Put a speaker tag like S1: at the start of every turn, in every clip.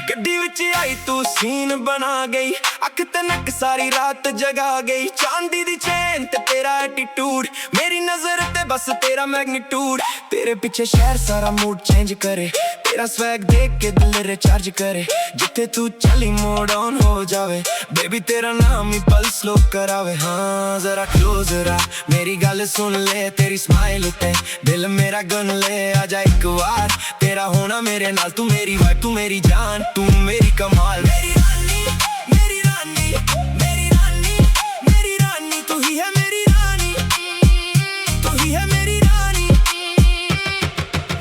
S1: ਗੱਡੀ ਵਿੱਚ ਆਈ ਤੂੰ ਸੀਨ ਬਣਾ ਗਈ, ਅੱਖ ਤੇ ਨੱਕ ਸਾਰੀ ਰਾਤ ਜਗਾ ਗਈ। ਚਾਂਦੀ ਦੀ ਚੇਨ ਤੇ ਤੇਰਾ ਐਟੀਟਿਊਡ, ਮੇਰੀ ਨਜ਼ਰ ਤੇ ਬਸ ਤੇਰਾ ਮੈਗਨੀਟਿਊਡ। ਤੇਰੇ ਪਿੱਛੇ ਸ਼ਹਿਰ ਸਾਰਾ ਮੂਡ ਚੇਂਜ ਕਰੇ, ਤੇਰਾ ਸਵੈਗ ਦੇਖ ਕੇ ਦਿਲ ਰਿਚਾਰਜ ਕਰੇ। ਜਿੱਥੇ ਤੂੰ ਚੱਲੀ ਮੋਡ ਔਨ ਹੋ ਜਾਵੇ, ਬੇਬੀ ਤੇਰਾ ਨਾਮ ਹੀ ਪਲਸ ਸਲੋ ਕਰਾਵੇ। ਹਾਂ ਜ਼ਰਾ ਕਲੋਜ਼ਰ ਆ, ਮੇਰੀ ਗੱਲ ਸੁਣ ਲੈ, ਤੇਰੀ ਸਮਾਈਲ ਉੱਤੇ ਦਿਲ ਮੇਰਾ ਗਨ ਲੈ। ਆ ਜਾ ਇੱਕ ਵਾਰ, ਤੇਰਾ ਹੋਣਾ ਮੇਰੇ ਨਾਲ, ਤੂੰ ਮੇਰੀ ਵਾਈਬ, ਤੂੰ ਮੇਰੀ ਜਾਨ, ਤੂੰ ਮੇਰੀ ਕਮਾਲ। ਮੇਰੀ ਰਾਨੀ, ਮੇਰੀ ਰਾਨੀ, ਮੇਰੀ ਰਾਨੀ, ਮੇਰੀ ਰਾਨੀ, ਤੂੰ ਹੀ ਹੈ ਮੇਰੀ ਰਾਨੀ, ਤੂੰ ਹੀ ਹੈ ਮੇਰੀ ਰਾਨੀ।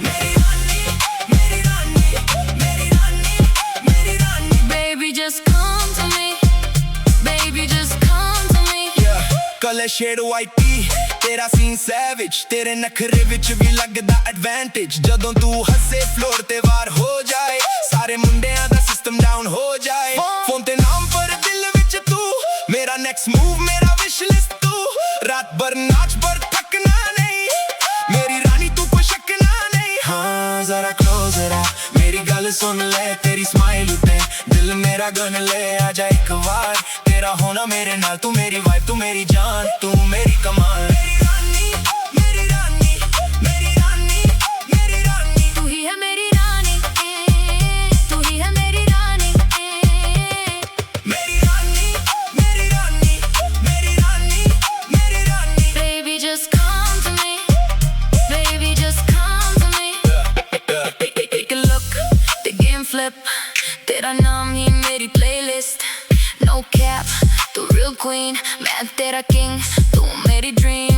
S1: ਮੇਰੀ ਰਾਨੀ, ਮੇਰੀ ਰਾਨੀ, ਮੇਰੀ ਰਾਨੀ, ਮੇਰੀ ਰਾਨੀ।
S2: Baby, just come to me. Baby, just come to me.
S1: Colour shade white T, ਤੇਰਾ ਸੀਨ ਸੈਵਿਜ, ਤੇਰੇ ਨਖਰੇ ਵਿੱਚ ਵੀ ਲੱਗਦਾ ਐਡਵਾਂਟੇਜ। ਜਦੋਂ ਤੂੰ ਹੱਸੇ ਫਲੋਰ ਤੇ ਵਾਰ ਹੋ ਜਾਏ, ਸਾਰੇ ਮੁੰਡਿਆਂ ਦਾ ਸਿਸਟਮ ਡਾਊਨ ਹੋ ਜਾਏ। ਫੋਨ ਤੇ ਨਾਮ ਪਰ ਦਿਲ ਵਿੱਚ ਤੂੰ, ਮੇਰਾ ਨੈਕਸਟ ਮੂਵ, ਮੇਰਾ ਵਿਸ਼ ਲਿਸਟ ਤੂੰ। ਰਾਤ ਭਰ ਨਾਚ ਪਰ ਥੱਕਣਾ ਨਹੀਂ, ਮੇਰੀ ਰਾਣੀ ਤੂੰ ਕੋਈ ਸ਼ੱਕਣਾ ਨਹੀਂ। ਹਾਂ ਜ਼ਰਾ ਕਲੋਜ਼ਰ ਆ, ਮੇਰੀ ਗੱਲ ਸੁਣ ਲੈ, ਤੇਰੀ ਸਮਾਈਲ ਉੱਤੇ ਦਿਲ ਮੇਰਾ ਗਨ ਲੈ। ਆ ਜਾ ਇੱਕ ਵਾਰ, ਤੇਰਾ ਹੋਣਾ ਮੇਰੇ ਨਾਲ, ਤੂੰ ਮੇਰੀ ਵਾਈਬ, ਤੂੰ ਮੇਰੀ ਜਾਨ, ਤੂੰ ਮੇਰੀ ਕਮਾਲ। ਮੇਰੀ ਰਾਨੀ, ਮੇਰੀ ਰਾਨੀ, ਮੇਰੀ ਰਾਨੀ, ਮੇਰੀ ਰਾਨੀ,
S2: ਤੂੰ ਹੀ ਹੈ ਮੇਰੀ ਰਾਨੀ, ਤੂੰ ਹੀ ਹੈ ਮੇਰੀ ਰਾਨੀ।
S1: ਮੇਰੀ ਰਾਨੀ, ਮੇਰੀ ਰਾਨੀ, ਮੇਰੀ ਰਾਨੀ, ਮੇਰੀ ਰਾਨੀ।
S2: Baby, just come to me. Baby, just come to me. Take a look, the game flip. तेरा नाम ही मेरी playlist. No cap, तू real queen, मैं तेरा king, तू मेरी dream.